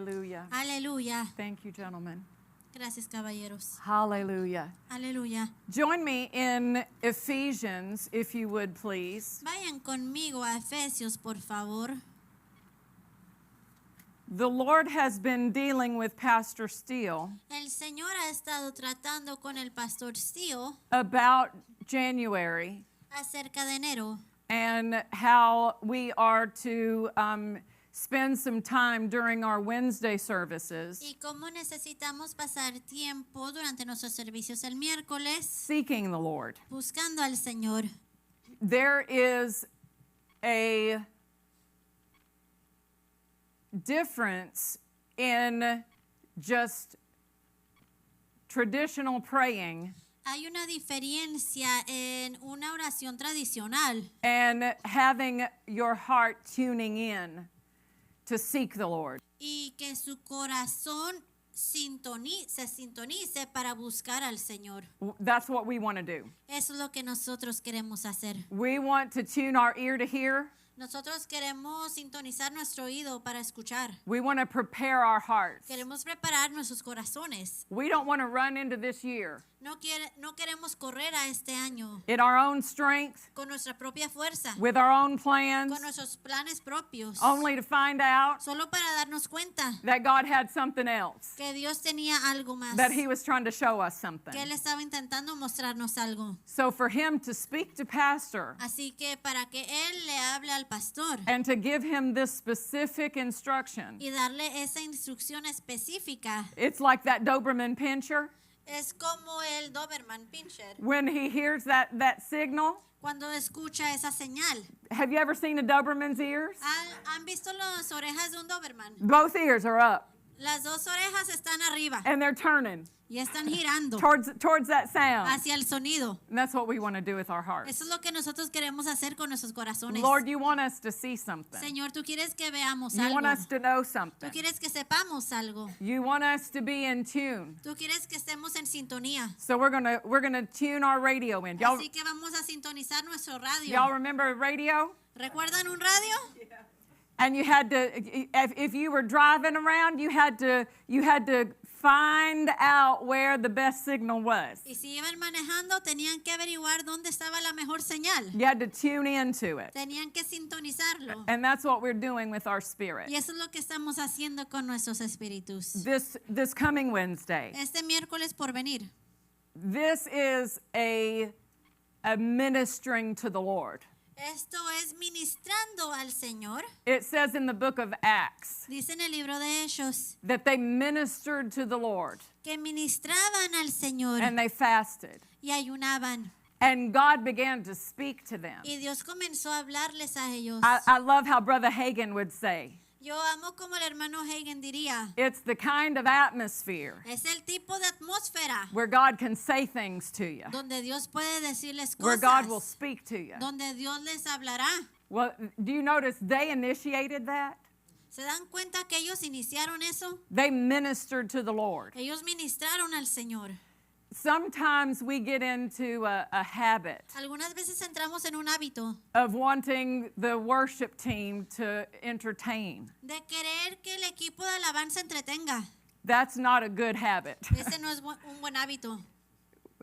Hallelujah. Aleluya. Thank you, gentlemen. Gracias, caballeros. Hallelujah. Aleluya. Join me in Ephesians, if you would, please. Vayan conmigo a Efesios, por favor. The Lord has been dealing with Pastor Steele El Señor ha estado tratando con el pastor Steele about January acerca de enero and how we are to spend some time during our Wednesday services y cómo necesitamos pasar tiempo durante nuestros servicios el miércoles seeking the Lord. buscando al Señor. There is a difference in just traditional praying Hay una diferencia en una oración tradicional and having your heart tuning in to seek the Lord. y que su corazón se sintonice para buscar al Señor. That's what we want to do. Eso es lo que nosotros queremos hacer. We want to tune our ear to hear. Nosotros queremos sintonizar nuestro oído para escuchar. We want to prepare our hearts. Queremos preparar nuestros corazones. We don't want to run into this year No queremos correr a este año in our own strength, con nuestra propia fuerza, with our own plans, con nuestros planes propios, only to find out solo para darnos cuenta that God had something else, que Dios tenía algo más, that He was trying to show us something. que Él estaba intentando mostrarnos algo. So for Him to speak to Pastor Así que para que Él le hable al pastor and to give him this specific instruction, y darle esa instrucción específica, it's like that Doberman pinscher. es como el Doberman Pinscher. When he hears that signal, Cuando escucha esa señal, have you ever seen a Doberman's ears? ¿han visto las orejas de un Doberman? Both ears are up Las dos orejas están arriba and they're turning y están girando towards that sound. hacia el sonido. And that's what we want to do with our hearts. Eso es lo que nosotros queremos hacer con nuestros corazones. Lord, you want us to see something. Señor, tú quieres que veamos You want algo. us to know Tú something. quieres que sepamos algo. You want us to be in tune. Tú quieres que estemos en sintonía. So we're gonna tune our radio in. Así que vamos a sintonizar nuestro Y'all radio. remember radio? ¿Recuerdan un radio? And you had to, if you were driving around, you had to find out where the best signal was. Y si iban manejando, tenían que averiguar dónde estaba la mejor señal. You had to tune into it. Tenían que sintonizarlo. And that's what we're doing with our spirit. Y eso es lo que estamos haciendo con nuestros espíritus. This coming Wednesday, Este miércoles por venir. this is a ministering to the Lord. Esto es ministrando al Señor. It says in the book of Acts Dice en el libro de Hechos that they ministered to the Lord que ministraban al Señor and they fasted. y ayunaban. And God began to speak to them. Y Dios comenzó a hablarles a ellos. I love how Brother Hagin would say, Yo amo como el hermano Hagen diría. it's the kind of atmosphere Es el tipo de atmósfera where God can say things to you, donde Dios puede decirles where God will cosas, speak to you. donde Dios les hablará. Well, do you notice they initiated that? ¿Se dan cuenta que ellos iniciaron eso? They ministered to the Lord. Ellos ministraron al Señor. Sometimes we get into a habit Algunas veces entramos en un hábito of wanting the worship team to entertain. de querer que el equipo de alabanza entretenga. That's not a good habit. Ese no es un buen hábito.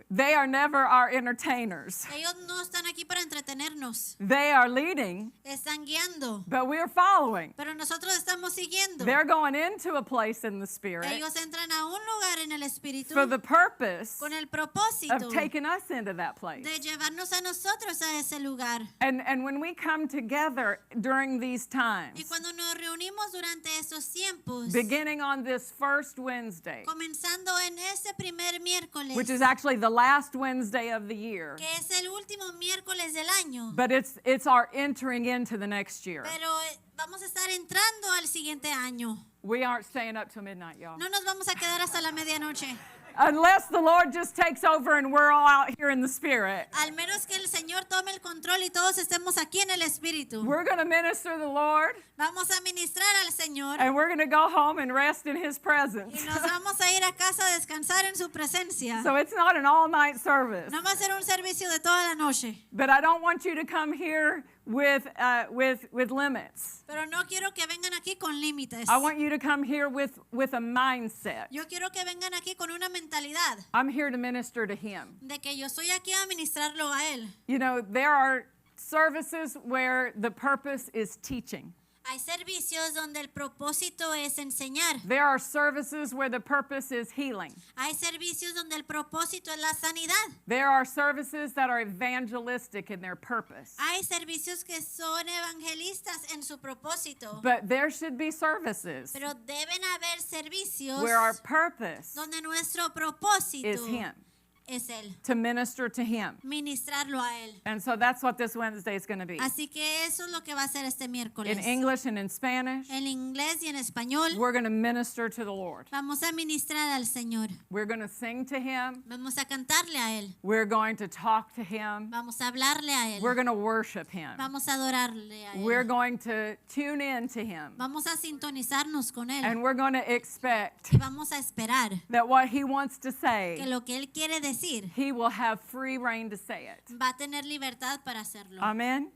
They are never our entertainers. Ellos no están aquí para entretenernos. They are leading, Están guiando. but we're following. Pero nosotros estamos siguiendo. They're going into a place in the Spirit Ellos entran a un lugar en el Espíritu for the purpose con el propósito of taking us into that place. de llevarnos a nosotros a ese lugar. And when we come together during these Y times, cuando nos reunimos durante esos tiempos, beginning on this first Wednesday, comenzando en ese primer miércoles, which is actually the last Wednesday of the year, que es el último miércoles del año, but it's our entering into the next year. pero vamos a estar entrando al siguiente año. We aren't staying up till midnight, y'all. No nos vamos a quedar hasta la medianoche. Unless the Lord just takes over and we're all out here in the Spirit. Al menos que el Señor tome el control y todos estemos aquí en el Espíritu. We're going to minister the Lord, Vamos a ministrar al Señor and we're going to go home and rest in His y presence. nos vamos a ir a casa a descansar en su presencia. So it's not an all-night service. No va a ser un servicio de toda la noche. But I don't want you to come here with limits. Pero no quiero que vengan aquí con límites. I want you to come here with a mindset. Yo quiero que vengan aquí con una mentalidad I'm here to minister to him. de que yo estoy aquí a ministrarlo a él. You know, there are services where the purpose is teaching. Hay servicios donde el propósito es enseñar. There are services where the purpose is healing. Hay servicios donde el propósito es la sanidad. There are services that are evangelistic in their purpose. Hay servicios que son evangelistas en su propósito. But there should be services Pero deben haber servicios where our purpose donde nuestro propósito is Him, es Él. to minister to Him. Ministrarlo a Él. And so that's what this Wednesday is going to be. Así que eso es lo que va a ser este miércoles. In English and in Spanish, En inglés y en español we're going to minister to the Lord. vamos a ministrar al Señor. We're going to sing to Him. Vamos a cantarle a Él. We're going to talk to Him. Vamos a hablarle a Él. We're going to worship Him. Vamos a adorarle a Él. We're going to tune in to Him. Vamos a sintonizarnos con Él. And we're going to expect Y vamos a esperar that what He wants to que say, lo que Él quiere decir He will have free reign to say it. va a tener libertad para hacerlo. Amen?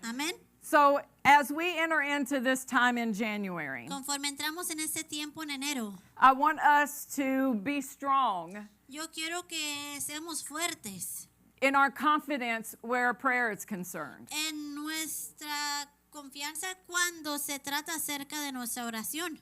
Amén. So as we enter into this time in January, Conforme entramos en ese tiempo en enero, I want us to be strong yo quiero que seamos fuertes in our confidence where prayer is concerned. en nuestra confianza cuando se trata acerca de nuestra oración.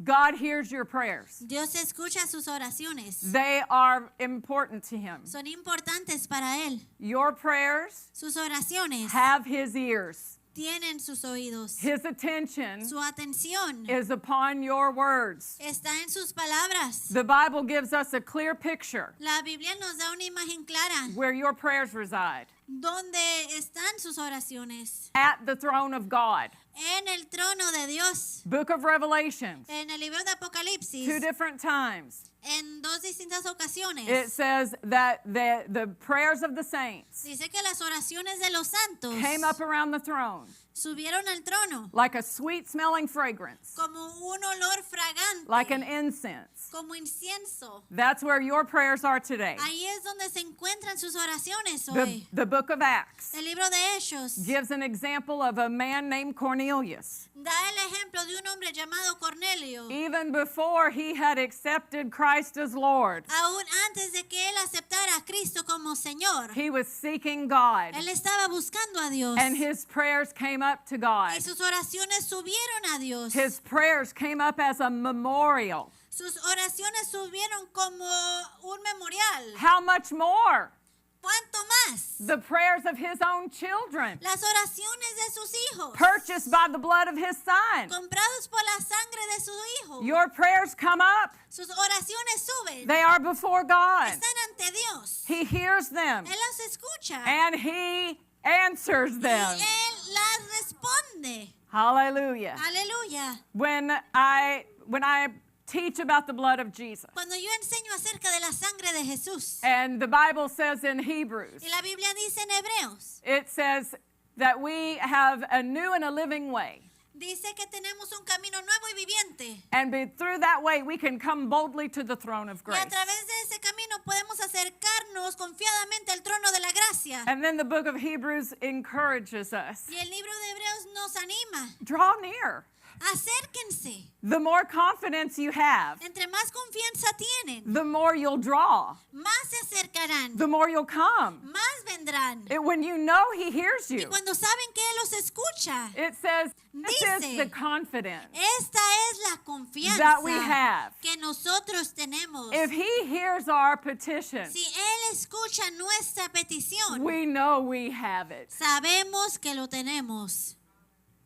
God hears your prayers. Dios escucha sus oraciones. They are important to Him. Son importantes para Él. Your prayers Sus oraciones have His ears. tienen sus oídos. His attention Su atención is upon your words. está en sus palabras. The Bible gives us a clear picture La Biblia nos da una imagen clara where your prayers reside. donde están sus oraciones. At the throne of God. En el trono de Dios. Book of Revelations, En el libro de Apocalipsis. 2 different times. En dos distintas ocasiones. It says that the prayers of the saints Dice que las oraciones de los santos came up around the throne subieron al trono like a sweet smelling fragrance, como un olor fragante, like an incense. como incienso. That's where your prayers are today. Ahí es donde se encuentran sus oraciones hoy. The book of Acts El libro de Hechos gives an example of a man named Cornelius. da el ejemplo de un hombre llamado Cornelio. Even before he had accepted Christ as Lord, Aún antes de que él aceptara a Cristo como Señor, he was seeking God, él estaba buscando a Dios. and his prayers came up to God. Y sus oraciones subieron a Dios. His prayers came up as a memorial. Sus oraciones subieron como un memorial. How much more? ¿Cuánto más? The prayers of his own children, Las oraciones de sus hijos, purchased by the blood of his son. comprados por la sangre de su hijo. Your prayers come up. Sus oraciones suben. They are before God. Están ante Dios. He hears them, Él las escucha. and he answers Y them. Él las responde. Hallelujah. Aleluya. When I teach about the blood of Jesus, Cuando yo enseño acerca de la sangre de Jesús, and the Bible says in Hebrews, y la Biblia dice en Hebreos, it says that we have a new and a living way. dice que tenemos un camino nuevo y viviente. And through that way, we can come boldly to the throne of Y grace. a través de ese camino podemos acercarnos confiadamente al trono de la gracia. And then the book of Hebrews encourages us. Y el libro de Hebreos nos anima. Draw near. Acérquense. The more confidence you have, Entre más confianza tienen, the more you'll draw, más se acercarán, the more you'll come. más vendrán. When you know He hears Y you, cuando saben que Él los escucha, it says, this is Dice, the confidence esta es la confianza that we have. que nosotros tenemos. If He hears our petition, Si Él escucha nuestra petición, we know we have it. sabemos que lo tenemos.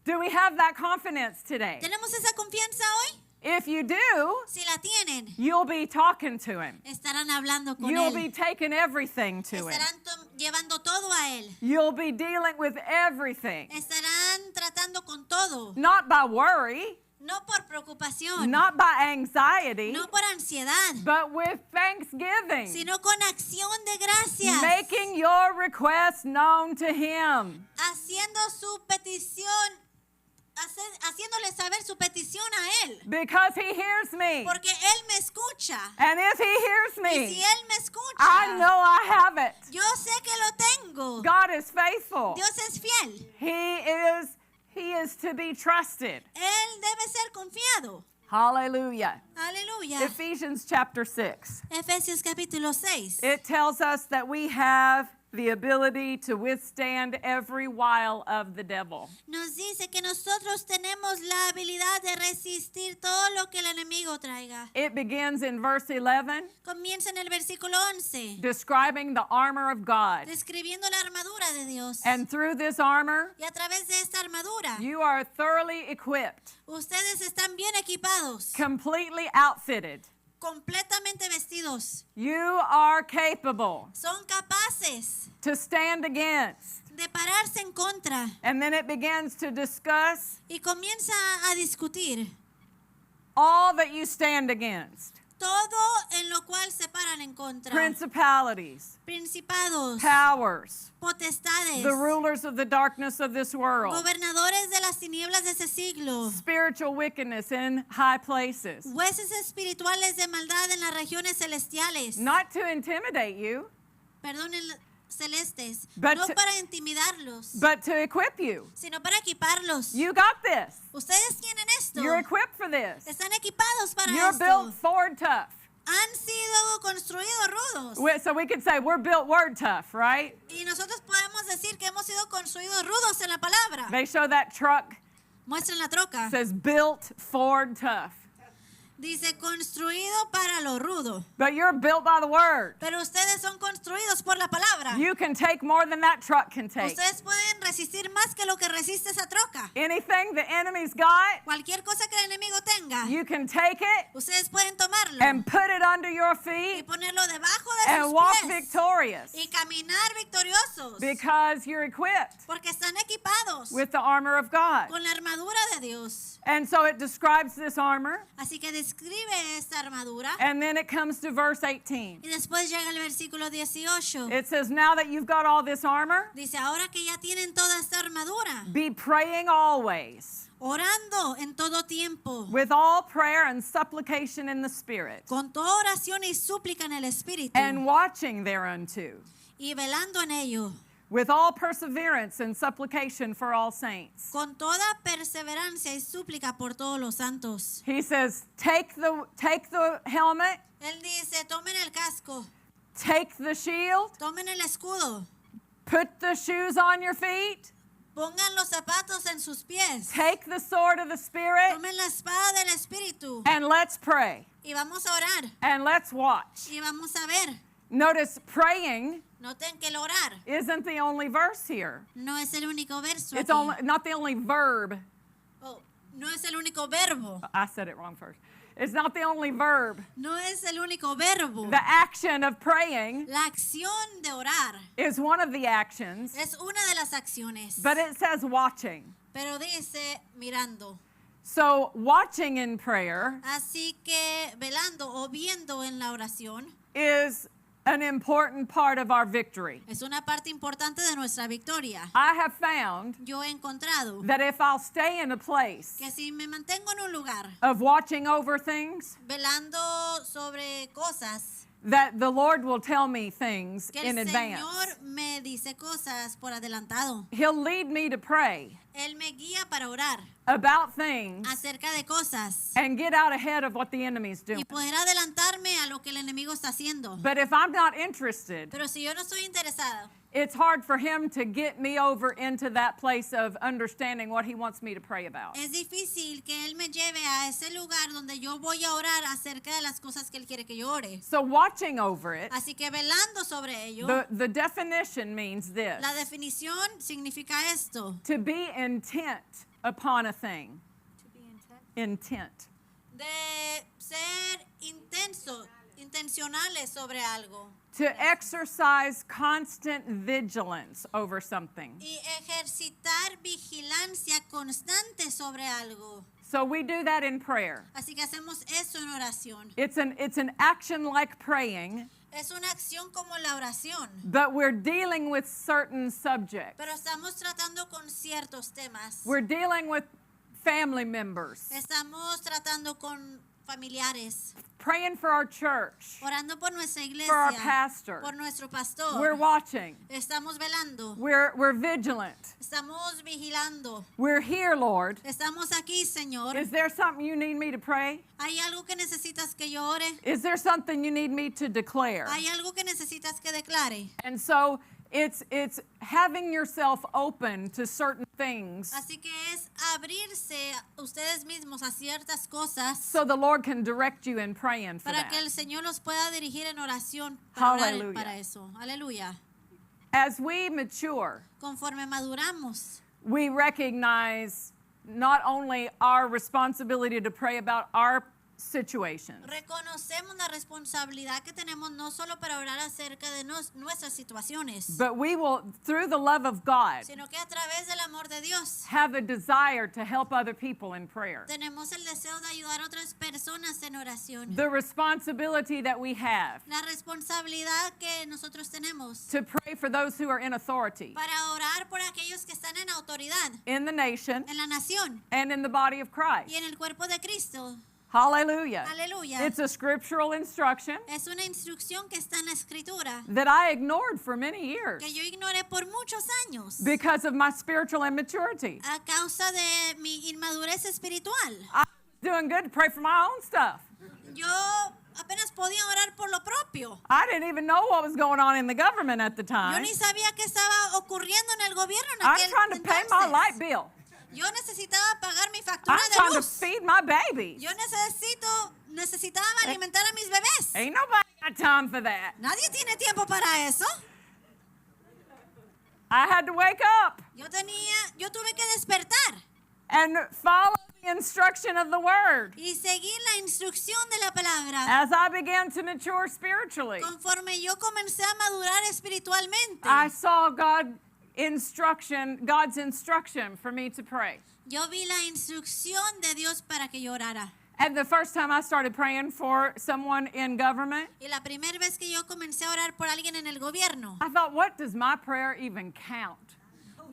Do we have that confidence today? ¿Tenemos esa confianza hoy? If you do, Si la tienen, you'll be talking to Him. estarán hablando con You'll Él. be taking everything to Him. Estarán llevando todo a Él. You'll be dealing with everything. Estarán tratando con todo. Not by worry, No por preocupación, not by anxiety, no por ansiedad, but with thanksgiving. sino con acción de gracias. Making your request known to Him. Haciendo su petición haciéndole saber su petición a Él. because He hears me. Porque Él me escucha. And if He hears Y si me, Él me escucha, I know I have it. yo sé que lo tengo. God is faithful. Dios es fiel. He is to be trusted. Él debe ser confiado. Hallelujah. Aleluya. Ephesians chapter 6. Efesios capítulo 6. It tells us that we have the ability to withstand every wile of the devil. Nos dice que nosotros tenemos la habilidad de resistir todo lo que el enemigo traiga. It begins in verse 11, Comienza en el versículo 11, describing the armor of God. describiendo la armadura de Dios. And through this armor, Y a través de esta armadura, you are thoroughly equipped, ustedes están bien equipados, completely outfitted. completamente vestidos. You are capable Son capaces to stand against. de pararse en contra. And then it begins to discuss Y comienza a discutir all that you stand against. todo en lo cual se paran en contra. Principalities, Principados, powers, potestades, the rulers of the darkness of this world, gobernadores de las tinieblas de ese siglo, spiritual wickedness in high places. jueces espirituales de maldad en las regiones celestiales. Not to intimidate you, Perdonen, celestes. But No to- para intimidarlos, but to equip you. sino para equiparlos. You got this. Ustedes tienen esto. You're equipped for this. Están equipados para You're esto. built Ford tough. Han sido construidos rudos. So we could say we're built word tough, right? Y nosotros podemos decir que hemos sido construidos rudos en la palabra. They show that truck, Muestren la troca. says built Ford tough. Dice construido para lo rudo. But you're built by the word. Pero ustedes son construidos por la palabra. You can take more than that truck can take. Ustedes pueden resistir más que lo que resiste esa troca. Anything the enemy's got, Cualquier cosa que el enemigo tenga, you can take it ustedes pueden tomarlo and put it under your y feet ponerlo debajo de and sus walk pies victorious y caminar victoriosos. because you're equipped Porque están equipados with the armor of God. con la armadura de Dios. And so it describes this armor, Así que describe esta armadura. and then it comes to verse 18. Y después llega el versículo 18. It says, now that you've got all this armor, Dice, ahora que ya tienen toda esta armadura, be praying always orando en todo tiempo, with all prayer and supplication in the Spirit, con toda oración y súplica en el Espíritu, and watching thereunto, y velando en ello, with all perseverance and supplication for all saints. con toda perseverancia y súplica por todos los santos. He says, take the helmet, Él dice, tomen el casco, take the shield, tomen el escudo, put the shoes on your feet, pongan los zapatos en sus pies, take the sword of the Spirit, tomen la espada del Espíritu, and let's pray, y vamos a orar, and let's watch. y vamos a ver. Notice praying Noten que el orar isn't the only verse here. no es el único verso It's aquí. not the only verb. Oh, no es el único verbo. I said it wrong first. It's not the only verb. No es el único verbo. The action of praying La acción de orar is one of the actions, es una de las acciones. but it says watching. Pero dice mirando. So watching in prayer Así que velando o viendo en la oración is an important part of our victory. es una parte importante de nuestra victoria. I have found Yo he encontrado that if I'll stay in a place que si me mantengo en un lugar of watching over things, velando sobre cosas, that the Lord will tell me things que in el advance. Señor me dice cosas por adelantado. He'll lead me to pray Él me guía para orar about things acerca de cosas and get out ahead of what the enemy's doing. y poder adelantarme a lo que el enemigo está haciendo. But if I'm not interested, Pero si yo no estoy interesado, it's hard for him to get me over into that place of understanding what he wants me to pray about. es difícil que Él me lleve a ese lugar donde yo voy a orar acerca de las cosas que Él quiere que yo ore. So watching over it, Así que velando sobre ello, the definition means this: la definición significa esto. to be intent upon a thing. Intent. De ser intencionales sobre algo. To exercise constant vigilance over something. Y ejercitar vigilancia constante sobre algo. So we do that in prayer. Así que hacemos eso en oración. It's an action like praying, Es una acción como la oración. but we're dealing with certain subjects. Pero estamos tratando con ciertos temas. We're dealing with family members, Estamos tratando con familiares, praying for our church, orando por nuestra for our iglesia, pastor. por nuestro pastor. We're watching. Estamos velando, We're vigilant. estamos vigilando. We're here, Lord. Estamos aquí, Señor. Is there something you need me to pray? ¿Hay algo que necesitas que yo ore? Is there something you need me to declare? ¿Hay algo que necesitas que declare? And so it's having yourself open to certain things Así que es abrirse ustedes mismos a ciertas cosas so the Lord can direct you in praying for para que that. el Señor los pueda dirigir en oración para orar Hallelujah. para eso. Aleluya. As we mature, Conforme maduramos, we recognize not only our responsibility to pray about our situations, reconocemos la responsabilidad que tenemos no solo para orar acerca de nuestras situaciones, but we will, through the love of God, sino que a través del amor de Dios have a desire to help other people in prayer. tenemos el deseo de ayudar a otras personas en oración. The responsibility that we have La responsabilidad que nosotros tenemos to pray for those who are in authority para orar por aquellos que están en autoridad in the nation en la nación and in the body of y Christ. en el cuerpo de Cristo. Hallelujah. Aleluya. It's a scriptural instruction Es una instrucción que está en la escritura that I ignored for many years que yo ignoré por muchos años because of my spiritual immaturity. a causa de mi inmadurez espiritual. I was doing good to pray for my own stuff. Yo apenas podía orar por lo propio. I didn't even know what was going on in the government at the Yo time. ni sabía qué estaba ocurriendo en el gobierno en I'm aquel trying to pay my entonces. light bill. Yo necesitaba pagar mi factura I'm de trying to luz. feed my babies. Yo necesitaba alimentar a mis bebés. Ain't nobody got time for that. Nadie tiene tiempo para eso. I had to wake up Yo tuve que despertar and follow the instruction of the word. y seguir la instrucción de la palabra. As I began to mature spiritually, Conforme yo comencé a madurar espiritualmente, I saw God's instruction for me to pray. yo vi la instrucción de Dios para que yo orara. And the first time I started praying for someone in government, Y la primera vez que yo comencé a orar por alguien en el gobierno, I thought, what does my prayer even count?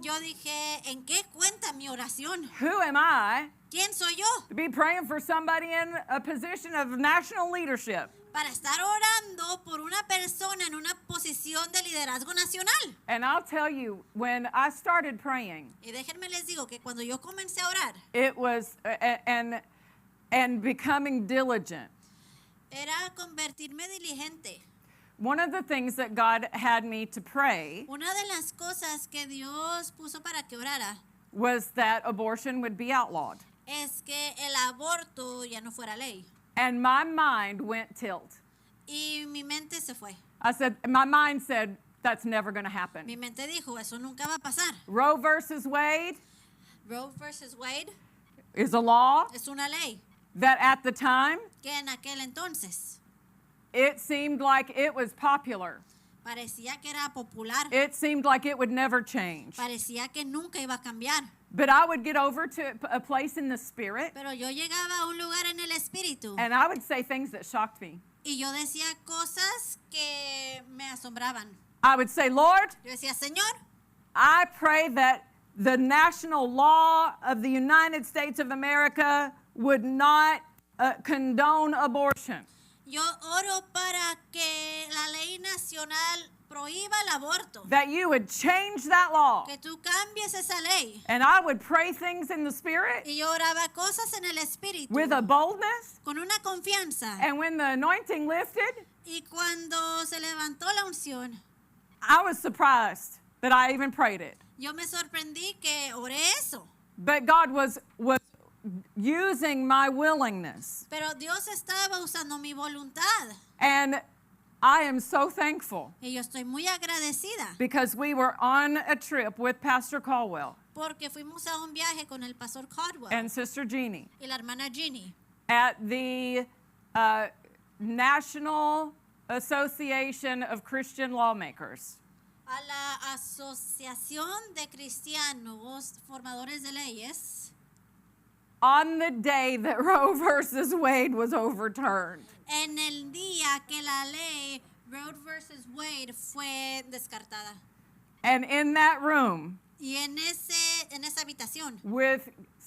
yo dije, ¿en qué cuenta mi oración? Who am I ¿Quién soy yo to be praying for somebody in a position of national leadership? para estar orando por una persona en una posición de liderazgo nacional? And I'll tell you, when I started praying, Y déjenme les digo que cuando yo comencé a orar, it was, and becoming diligent. era convertirme diligente. One of the things that God had me to pray Una de las cosas que Dios puso para que orara was that abortion would be outlawed. es que el aborto ya no fuera ley. And my mind went tilt. Y mi mente se fue. My mind said, that's never going to Mi happen. mente dijo, eso nunca va a pasar. Roe versus Wade Roe versus Wade is a law es una ley that at the time, que en aquel entonces it seemed like it was popular. parecía que era popular, It seemed like it would never change. parecía que nunca iba a cambiar. But I would get over to a place in the spirit Pero yo llegaba a un lugar en el espíritu and I would say things that shocked me. y yo decía cosas que me asombraban. I would say, Lord, Yo decía, Señor, I pray that the national law of the United States of America would not condone abortion. yo oro para que la ley nacional prohíba el aborto, That you would change that law. que tú cambies esa ley. And I would pray things in the spirit Y yo oraba cosas en el espíritu with a boldness. con una confianza. And when the anointing lifted, Y cuando se levantó la unción, I was surprised that I even prayed it. yo me sorprendí que oré eso. But God was using my willingness. Pero Dios estaba usando mi voluntad. And I am so thankful Y yo estoy muy agradecida because we were on a trip with Pastor Caldwell porque fuimos a un viaje con el pastor Caldwell and Sister Jeannie y la hermana Ginny at the National Association of Christian Lawmakers. a la Asociación de Cristianos Formadores de Leyes On the day that Roe versus Wade was overturned. en el día que la ley Roe versus Wade fue descartada. And in that room Y en esa habitación, with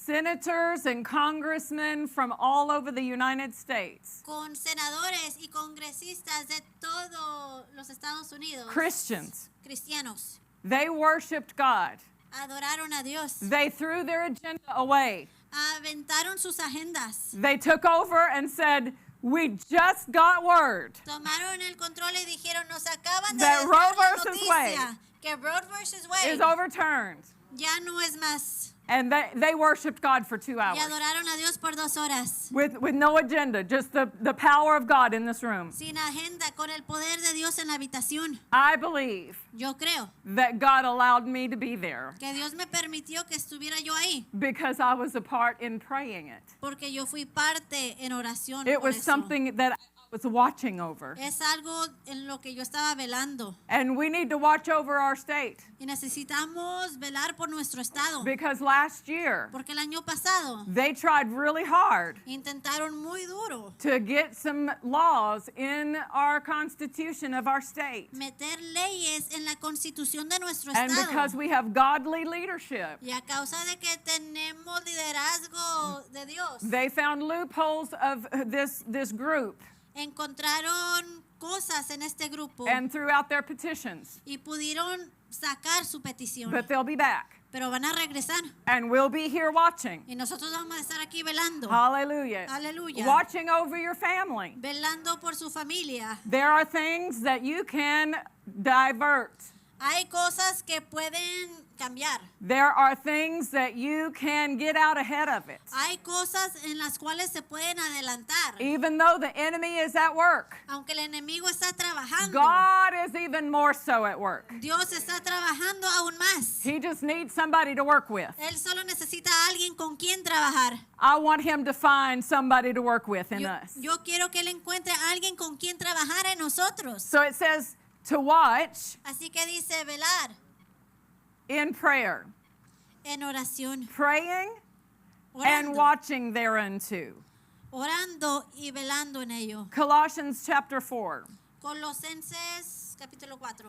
senators and congressmen from all over the United States, con senadores y congresistas de todos los Estados Unidos, Christians. cristianos, They worshiped God. adoraron a Dios, They threw their agenda away. aventaron sus agendas, They took over and said, we just got word tomaron el control y dijeron, nos acaban de That dar Roe la versus noticia que Roe versus Wade is overturned. ya no es más. And they worshiped God for 2 Y hours adoraron a Dios por 2 horas. with no agenda, just the power of God in this room. Sin agenda, con el poder de Dios en la habitación. I believe Yo creo that God allowed me to be there que Dios me permitió que estuviera yo ahí, because I was a part in praying it. porque yo fui parte en oración. It por was eso. something that I was watching over. Es algo en lo que yo estaba velando. And we need to watch over our state Y necesitamos velar por nuestro estado. because last year Porque el año pasado they tried really hard intentaron muy duro to get some laws in our constitution of our state. meter leyes en la constitución de nuestro And because estado. we have godly leadership, Y a causa de que tenemos liderazgo de Dios, they found loopholes of this group encontraron cosas en este grupo and threw out their petitions. y pudieron sacar su petición. But they'll be back. Pero van a regresar And we'll be here watching. y nosotros vamos a estar aquí velando. Hallelujah. Aleluya. Watching over your family. Velando por su familia. There are things that you can divert. Hay cosas que pueden cambiar. There are things that you can get out ahead of it. Hay cosas en las cuales se pueden adelantar. Even though the enemy is at work, Aunque el enemigo está trabajando, God is even more so at work. Dios está trabajando aún más. He just needs somebody to work with. Él solo necesita a alguien con quien trabajar. I want him to find somebody to work with in us. Yo quiero que él encuentre a alguien con quien trabajar en nosotros. So it says to watch Así que dice velar in prayer, en oración, praying and orando, watching thereunto. orando y velando en ello. Colossians chapter 4. Colosenses capítulo 4.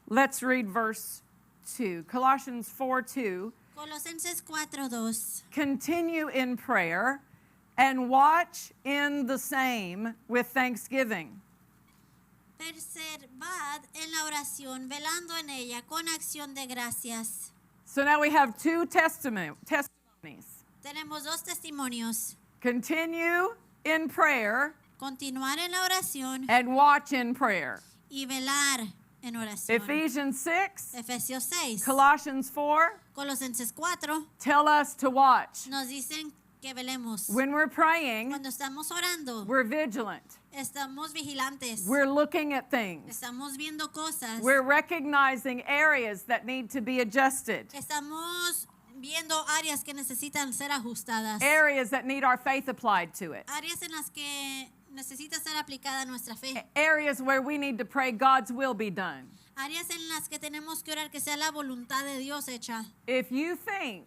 Let's read verse 2. Colossians 4:2. Colosenses 4:2. Continue in prayer and watch in the same with thanksgiving. Perseverad en la oración, velando en ella con acción de gracias. So now we have two testimonies. Tenemos 2 testimonios. Continue in prayer Continuar en la oración and watch in prayer. y velar en oración. Ephesians 6, Efesios 6. Colossians 4 Colosenses 4 tell us to watch. nos dicen que velemos. When we're praying, Cuando estamos orando, we're vigilant. estamos vigilantes. We're looking at things. Estamos viendo cosas. We're recognizing areas that need to be adjusted, Estamos viendo áreas que necesitan ser ajustadas. areas that need our faith applied to it, Áreas en las que necesita ser aplicada nuestra fe. areas where we need to pray God's will be done. Áreas en las que tenemos que orar que sea la voluntad de Dios hecha. If you think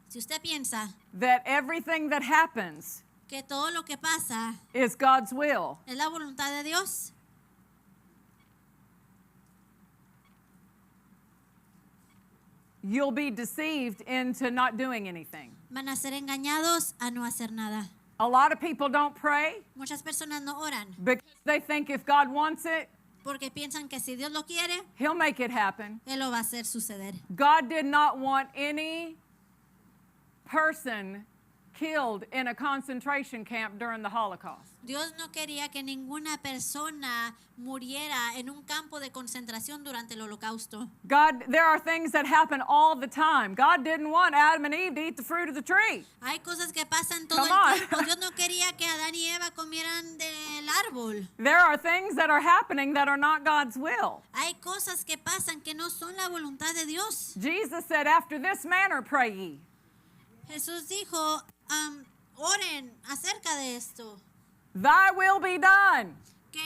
Si usted piensa that everything that happens que todo lo que pasa is God's will, es la voluntad de Dios, you'll be deceived into not doing anything. van a ser engañados a no hacer nada. A lot of people don't pray Muchas personas no oran because they think if God wants it, porque piensan que si Dios lo quiere, He'll make it happen. Él lo va a hacer suceder. God did not want any person killed in a concentration camp during the Holocaust. Dios no quería que ninguna persona muriera en un campo de concentración durante el holocausto. God, there are things that happen all the time. God didn't want Adam and Eve to eat the fruit of the tree. Hay cosas que pasan todo Come el on. tiempo. Dios no quería que Adán y Eva comieran del árbol. There are things that are happening that are not God's will. Hay cosas que pasan que no son la voluntad de Dios. Jesus said, after this manner pray ye. Jesús dijo, oren acerca de esto, Thy will be done que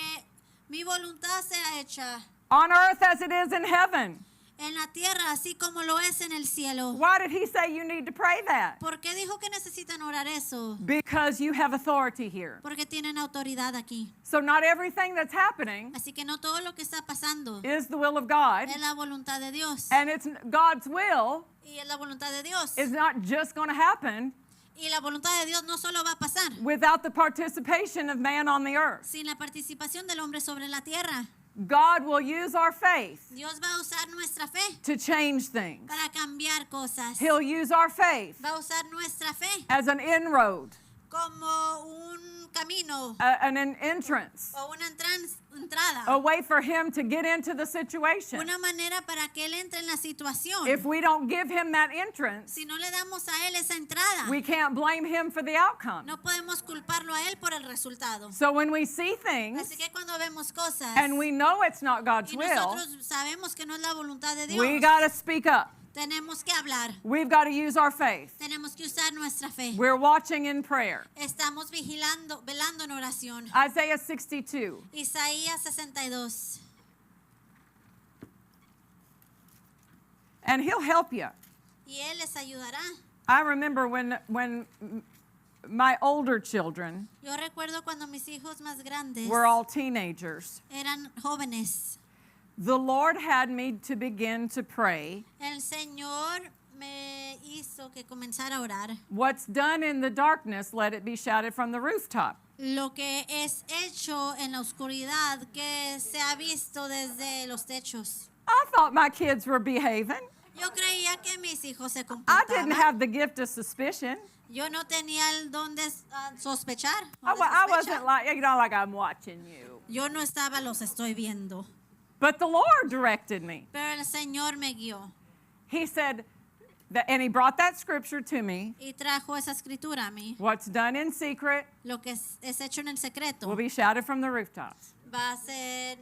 mi voluntad sea hecha on earth as it is in heaven. en la tierra, así como lo es en el cielo. Why did he say you need to pray that? ¿Por qué dijo que necesitan orar eso? Because you have authority here. Porque tienen autoridad aquí. So not everything that's happening Así que no todo lo que está pasando is the will of God. es la voluntad de Dios. And it's God's will Y es la voluntad de Dios. is not just going to happen Y la voluntad de Dios no solo va a pasar without the participation of man on the earth. sin la participación del hombre sobre la tierra. God will use our faith Dios va a usar nuestra fe to change things. para cambiar cosas. He'll use our faith Va a usar nuestra fe as an inroad, como un camino an entrance, o una entrada. a way for him to get into the situation. Una manera para que él entre en la situación. If we don't give him that entrance, Si no le damos a él esa entrada, we can't blame him for the outcome. no podemos culparlo a él por el resultado. So when we see things Así que cuando vemos cosas and we know it's not God's y will, nosotros sabemos que no es la voluntad de Dios, we got to speak up. tenemos que hablar. We've got to use our faith. Tenemos que usar nuestra fe. We're watching in prayer. Estamos velando en oración. Isaiah 62. Isaías 62. And he'll help you. Y él les ayudará. I remember when my older children Yo recuerdo cuando mis hijos más grandes were all teenagers. eran jóvenes. The Lord had me to begin to pray. El Señor me hizo que comenzara a orar. What's done in the darkness, let it be shouted from the rooftop. Lo que es hecho en la oscuridad, que se ha visto desde los techos. I thought my kids were behaving. Yo creía que mis hijos se I comportaban. didn't have the gift of suspicion. Yo no tenía el don de sospechar. o I, de I sospechar. wasn't like I'm watching you. Yo no estaba, los estoy viendo. But the Lord directed me. Pero el Señor me guió He said, and he brought that scripture to me. y trajo esa escritura a mí. What's done in secret Lo que es hecho en el secreto will be shouted from the rooftops. va a ser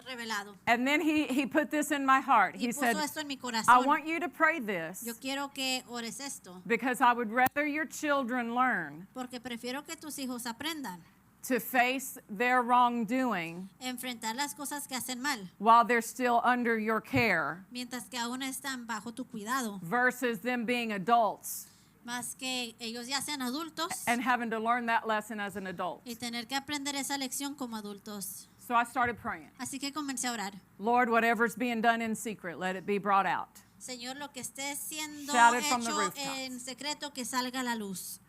revelado. And then he put this in my heart. Y He puso said, esto en mi I corazón. want you to pray this Yo quiero que ores esto, because I would rather your children learn porque prefiero que tus hijos aprendan to face their wrongdoing enfrentar las cosas que hacen mal, while they're still under your care mientras que aún están bajo tu cuidado, versus them being adults más que ellos ya sean adultos and having to learn that lesson as an adult. y tener que aprender esa lección como adultos. So I started praying. Así que comencé a orar. Lord, whatever's being done in secret, let it be brought out. Señor, lo que esté siendo Shout it from the hecho rooftops. en secreto, que salga a la luz.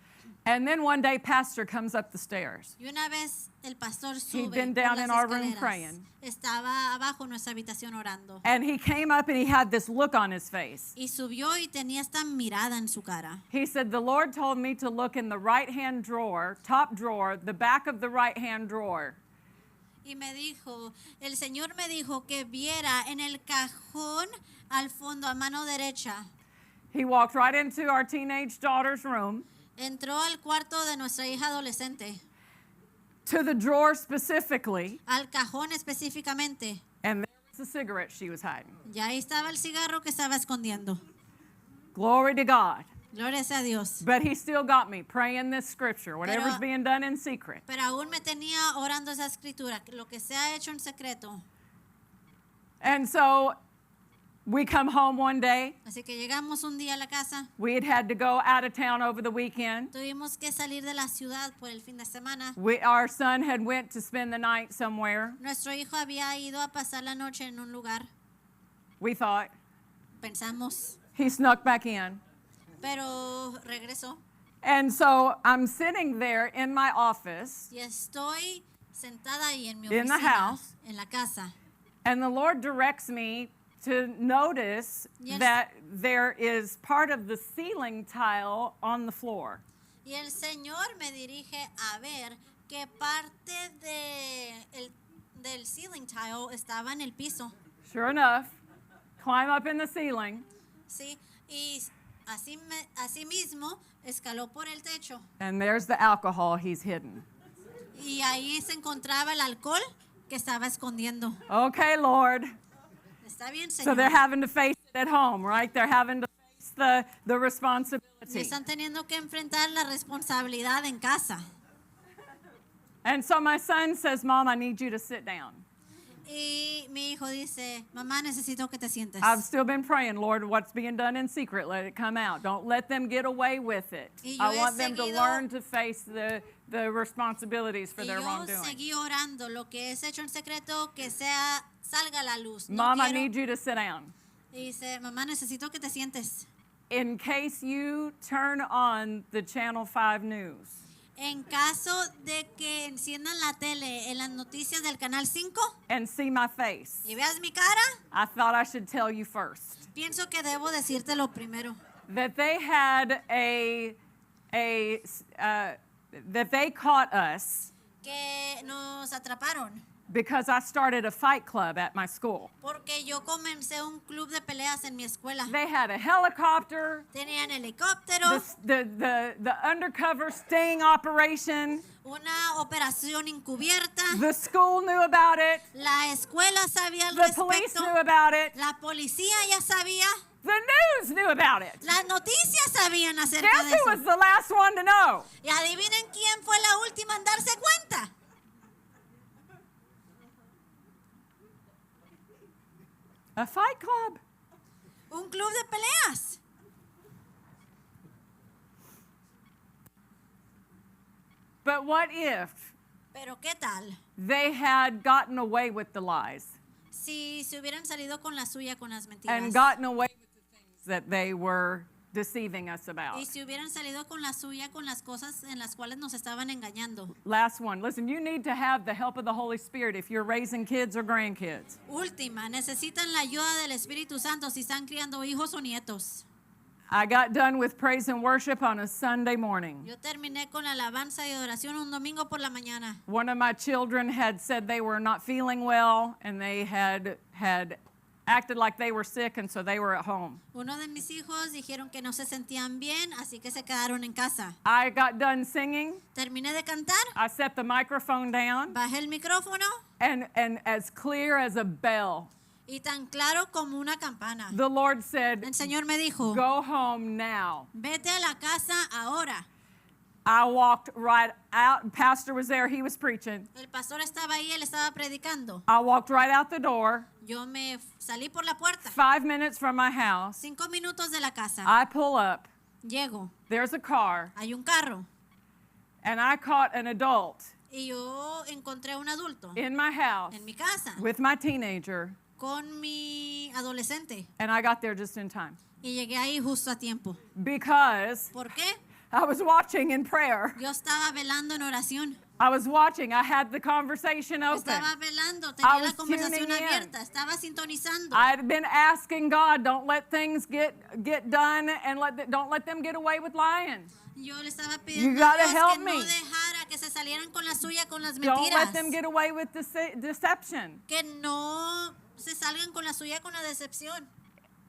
And then one day, Pastor comes up the stairs. Y una vez el pastor He'd sube been por down las in our room escaleras. praying. Estaba abajo en nuestra habitación orando. And he came up and he had this look on his face. Y subió y tenía esta mirada en su cara. He said, the Lord told me to look in the right-hand drawer, top drawer, the back of the right-hand drawer. Y me dijo, el Señor me dijo que viera en el cajón al fondo, a mano derecha. He walked right into our teenage daughter's room, Entró al cuarto de nuestra hija adolescente, to the drawer specifically, al cajón específicamente. and there was the cigarette she was hiding. Ya ahí estaba el cigarro que estaba escondiendo. Glory to God. Gloria sea a Dios. But he still got me praying this scripture, whatever's Pero- being done in secret. Pero aún me tenía orando esa escritura, lo que se ha hecho en secreto. And so we come home one day. Así que llegamos un día a la casa. We had to go out of town over the weekend. Tuvimos que salir de la ciudad por el fin de semana. Our son had went to spend the night somewhere, Nuestro hijo había ido a pasar la noche en un lugar, we thought. pensamos, He snuck back in. pero regresó. And so I'm sitting there in my office, Y estoy sentada ahí en mi In the oficina, house. en la casa. and the Lord directs me to notice Yes. that there is part of the ceiling tile on the floor. Y el Señor me dirige a ver qué parte del ceiling tile estaba en el piso. Sure enough, climb up in the ceiling, ¿Sí? Y así mismo escaló por el techo. and there's the alcohol he's hidden. Y ahí se encontraba el alcohol que estaba escondiendo. Okay, Lord. Está bien, So Señor. they're having to face it at home, right? They're having to face the Y responsibility. están teniendo que enfrentar la responsabilidad en casa. And so my son says, Mom, I need you to sit down. Y mi hijo dice, mamá, necesito que te sientes. I've still been praying, Lord, what's being done in secret, let it come out. Don't let them get away with it. Y yo I he want them to seguido- learn to face the responsibilities for Y their yo wrongdoing. seguí orando, lo que es hecho en secreto, que salga a la luz. No Mom, I quiero- need you to sit down. Y dice, mamá, necesito que te sientes. In case you turn on the Channel 5 news, En caso de que enciendan la tele en las noticias del Canal 5 and see my face, y veas mi cara, I thought I should tell you first pienso que debo decírtelo primero. that they had that they caught us Que nos atraparon. because I started a fight club at my school. Porque yo comencé un club de peleas en mi escuela. They had a helicopter, Tenían helicóptero, the undercover sting operation. una operación encubierta. The school knew about it. La escuela sabía al The police respecto. knew about it. La policía ya sabía. The news knew about it. Las noticias sabían acerca Guess de who eso. was the last one to know? Y adivinen quién fue la última en darse cuenta. A fight club. Un club de peleas. But what if Pero ¿qué tal they had gotten away with the lies si se hubieran salido con la suya con las mentiras? and gotten away with the things that they were deceiving us about? Y si hubieran salido con la suya con las cosas en las cuales nos estaban engañando. Last one. Listen, you need to have the help of the Holy Spirit if you're raising kids or grandkids. Última, necesitan la ayuda del Espíritu Santo si están criando hijos o nietos. I got done with praise and worship on a Sunday morning. Yo terminé con alabanza y adoración un domingo por la mañana. One of my children had said they were not feeling well and they had acted like they were sick, and so they were at home. Uno de mis hijos dijeron que no se sentían bien, así que se quedaron en casa. I got done singing. Terminé de cantar, I set the microphone down, bajé el micrófono and as clear as a bell, y tan claro como una campana. the Lord said, El Señor me dijo, go home now. vete a la casa ahora. I walked right out. Pastor was there. He was preaching. El pastor estaba ahí, él estaba predicando. I walked right out the door. Yo me salí por la puerta. 5 minutes from my house. 5 minutos de la casa. I pull up. Llego, There's a car, hay un carro and I caught an adult y yo encontré un adulto in my house en mi casa with my teenager, con mi adolescente and I got there just in time y llegué ahí justo a tiempo. because ¿Por qué? I was watching in prayer. Yo estaba velando en oración. I was watching. I had the conversation open. Estaba velando, I tenía la was conversación tuning in. abierta, estaba sintonizando. I had been asking God, don't let things get done and don't let them get away with lying. Yo le estaba You pidiendo a gotta Dios help que me. no dejara que se salieran con la suya con las Don't let mentiras. them get away with deception. Que no se salgan con la suya con la decepción.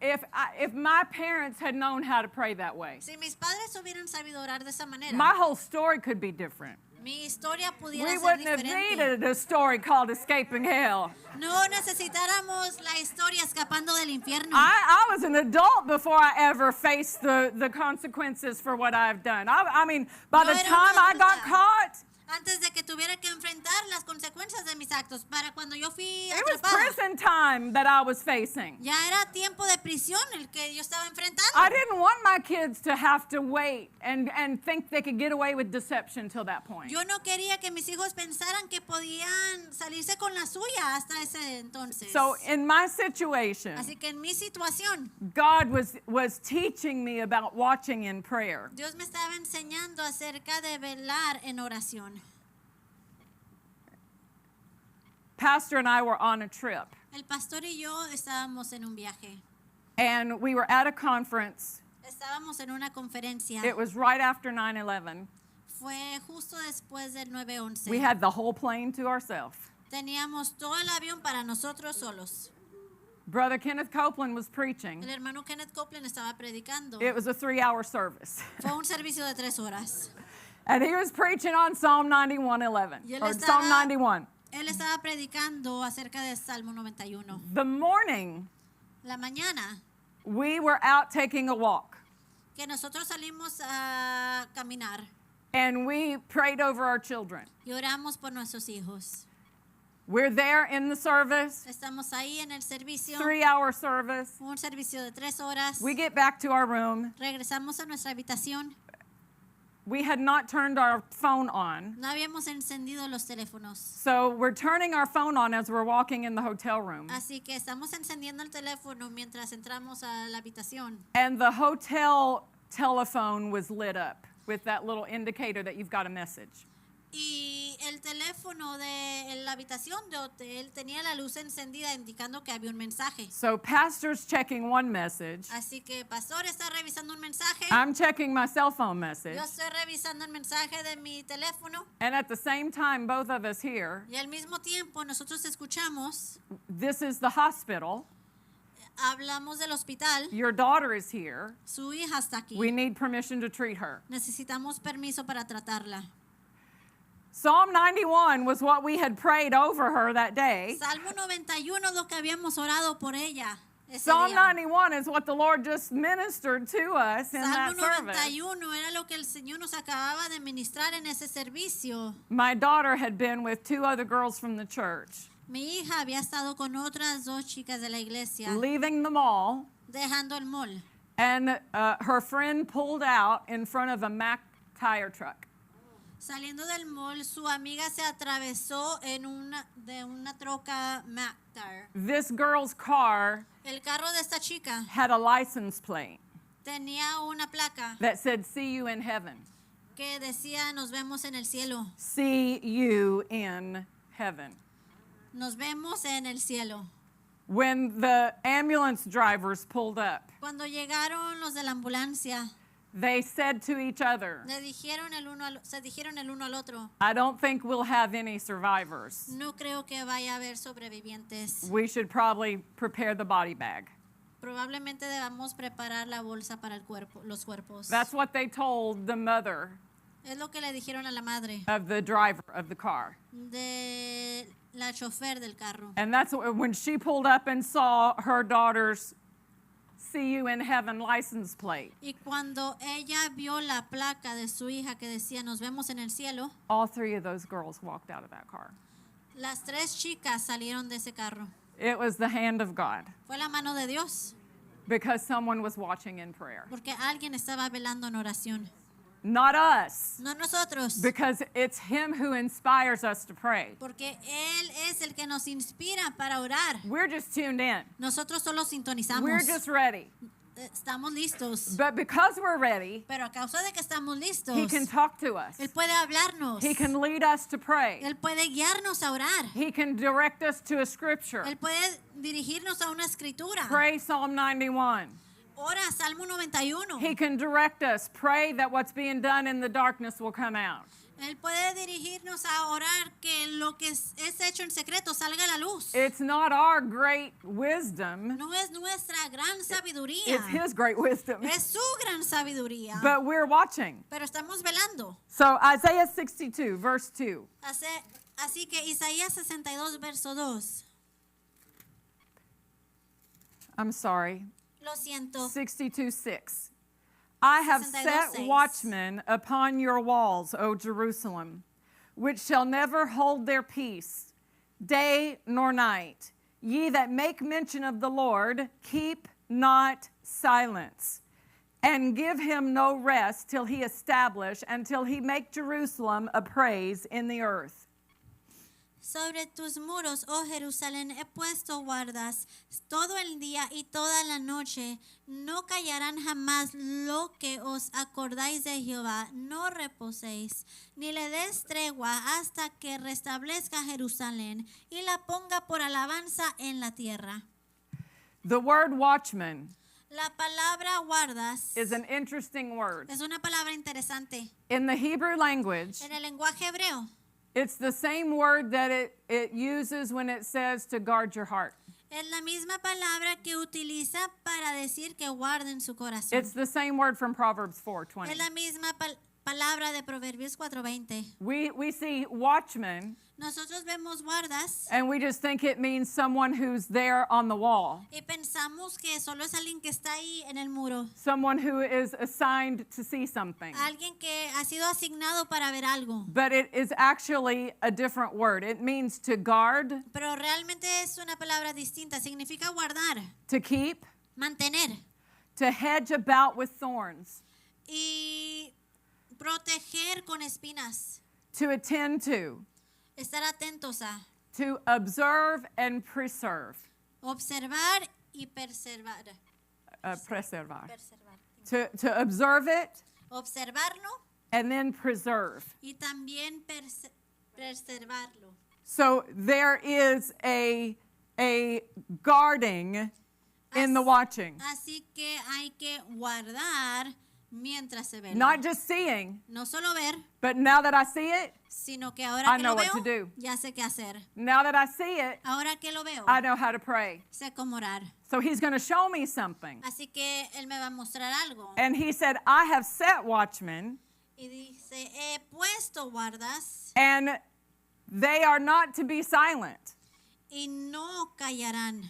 If my parents had known how to pray that way, Si mis padres hubieran sabido orar de esa manera, my whole story could be different. mi historia pudiera We ser wouldn't have diferente. needed a story called Escaping Hell. No necesitáramos la historia escapando del infierno. I was an adult before I ever faced the consequences for what I've done. I mean, by Yo the era time una I got adulta. caught, Antes de que tuviera que enfrentar las consecuencias de mis actos, para cuando yo fui it was atrapada, prison time that I was facing. ya era tiempo de prisión el que yo estaba enfrentando. I didn't want my kids to have to wait and think they could get away with deception till that point. Yo no quería que mis hijos pensaran que podían salirse con la suya hasta ese entonces. So in my situation, Así que en mi situación, God was teaching me about watching in prayer. Dios me estaba enseñando acerca de velar en oración. Pastor and I were on a trip, El pastor y yo estábamos en un viaje. and we were at a conference. Estábamos en una conferencia. It was right after 9/11. Fue justo después del 9/11. We had the whole plane to ourselves. Teníamos todo el avión para nosotros solos. Brother Kenneth Copeland was preaching. El hermano Kenneth Copeland estaba predicando. It was a 3-hour service. Fue un servicio de 3 horas. And he was preaching on Psalm 91:11, Y él or estaba- Psalm 91. Él estaba predicando acerca de Salmo 91. The morning, La mañana we were out taking a walk, que nosotros salimos a caminar and we prayed over our children. y oramos por nuestros hijos. We're there in the service, Estamos ahí en el servicio, 3-hour service. un servicio de 3 horas. We get back to our room. Regresamos a nuestra habitación. We had not turned our phone on. No habíamos encendido los teléfonos. So we're turning our phone on as we're walking in the hotel room. Así que estamos encendiendo el teléfono mientras entramos a la habitación. And the hotel telephone was lit up with that little indicator that you've got a message. Y el teléfono de la habitación de hotel tenía la luz encendida indicando que había un mensaje. So pastor's checking one message. Así que pastor está revisando un mensaje. I'm checking my cell phone message. Yo estoy revisando el mensaje de mi teléfono. And at the same time, both of us hear, Y al mismo tiempo nosotros escuchamos, this is the hospital. hablamos del hospital. Your daughter is here. Su hija está aquí. We need permission to treat her. Necesitamos permiso para tratarla. Psalm 91 was what we had prayed over her that day. Salmo 91 es lo que habíamos orado por ella ese Psalm día. 91 is what the Lord just ministered to us in that Salmo service. 91 era lo que el Señor nos acababa de ministrar en ese servicio. My daughter had been with 2 other girls from the church, Mi hija había estado con otras 2 chicas de la iglesia, leaving the mall, dejando el mall. and her friend pulled out in front of a Mack tire truck. Saliendo del mall, su amiga se atravesó en una troca Mactar. This girl's car El carro de esta chica had a license plate tenía una placa that said, "See you in heaven." que decía nos vemos en el cielo. See you in heaven. Nos vemos en el cielo. When the ambulance drivers pulled up, Cuando llegaron los de la ambulancia, they said to each other, se dijeron el uno al otro, "I don't think we'll have any survivors. no creo que vaya a haber sobrevivientes. We should probably prepare the body bag." Probablemente debamos preparar la bolsa para los cuerpos. That's what they told the mother Es lo que le dijeron a la madre of the driver of the car. de la chofer del carro. And that's when she pulled up and saw her daughter's "See you in heaven" license plate. Y cuando ella vio la placa de su hija que decía nos vemos en el cielo, All 3 of those girls walked out of that car. las 3 chicas salieron de ese carro. It was the hand of God Fue la mano de Dios, because someone was watching in prayer. porque alguien estaba velando en oración. Not us, No nosotros, because it's Him who inspires us to pray. porque Él es el que nos inspira para orar. We're just tuned in. Nosotros solo sintonizamos. We're just ready. Estamos listos. But because we're ready, Pero a causa de que estamos listos, He can talk to us. Él puede hablarnos. He can lead us to pray. Él puede guiarnos a orar. He can direct us to a scripture. Él puede dirigirnos a una escritura. Pray Psalm 91. Ora Salmo 91. He can direct us. Pray that what's being done in the darkness will come out. Él puede dirigirnos a orar que lo que es hecho en secreto salga a la luz. It's not our great wisdom. No es nuestra gran sabiduría. It's His great wisdom. Es su gran sabiduría. But we're watching. Pero estamos velando. So Isaiah 62, verse 2. Así que Isaías 62, verso 2. I'm sorry. Lo siento. 62:6. I have set 62:6. watchmen upon your walls, O Jerusalem, which shall never hold their peace, day nor night. Ye that make mention of the Lord, keep not silence, and give him no rest till he establish, until he make Jerusalem a praise in the earth. Sobre tus muros, oh Jerusalén, he puesto guardas todo el día y toda la noche. No callarán jamás lo que os acordáis de Jehová. No reposéis, ni le des tregua hasta que restablezca Jerusalén y la ponga por alabanza en la tierra. The word watchman La palabra guardas is an interesting word. es una palabra interesante. In the Hebrew language, En el lenguaje hebreo it's the same word that it uses when it says to guard your heart. es la misma palabra que utiliza para decir que guarden su corazón. It's the same word from Proverbs Es 4:20. la misma palabra de Proverbios 4:20. We see watchmen, Nosotros vemos guardas and we just think it means someone who's there on the wall, y pensamos que solo es alguien que está ahí en el muro, someone who is assigned to see something. alguien que ha sido asignado para ver algo. But it is actually a different word. It means to guard, Pero realmente es una palabra distinta. Significa guardar, to keep, mantener to hedge about with thorns, y proteger con espinas. to attend to, Estar atentos a to observe and preserve. observar y preservar. Preservar. Preservar. To observe it Observarlo and then preserve. y también preservarlo. So there is a guarding in the watching. Así que hay que guardar mientras se ve. Not just seeing, No solo ver, but now that I see it, sino que ahora I que know lo what to veo, do. ya sé qué hacer. now that I see it, Ahora que lo veo, I know how to pray. sé cómo orar. So he's going to show me something. Así que él me va a mostrar algo. And he said, I have set watchmen, Y dice, he puesto guardas and they are not to be silent. y no callarán.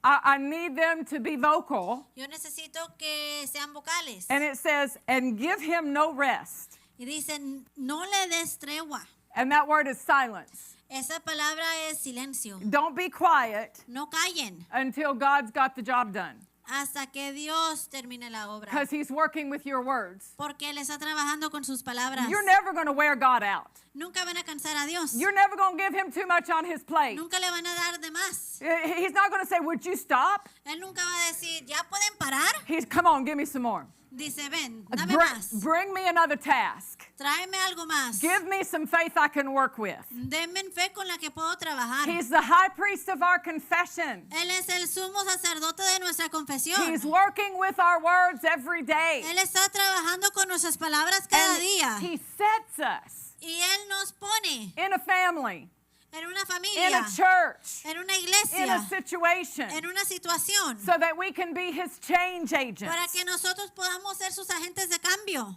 I need them to be vocal. Yo necesito que sean vocales. And it says, and give him no rest. Y dicen, no le des tregua. And that word is silence. Esa palabra es silencio. Don't be quiet No callen until God's got the job done. hasta que Dios termine la obra. Because he's working with your words. Porque Él está trabajando con sus palabras. You're never going to wear God out. Nunca van a cansar a Dios. You're never going to give him too much on his plate. Nunca le van a dar de más. He's not going to say, would you stop? Él nunca va a decir, ¿ya pueden parar? He's, come on, give me some more. Dice, ven, dame Bring, más. bring me another task. Tráeme algo más. Give me some faith I can work with. Denme fe con la que puedo trabajar. He's the high priest of our confession. Él es el sumo sacerdote de nuestra confesión. He's working with our words every day. Él está trabajando con nuestras palabras cada And día. he sets us Y Él nos pone in a family, en una in familia, a church, en una in a iglesia, situation, en una situación, so that we can be his change para agents. que nosotros podamos ser sus agentes de cambio.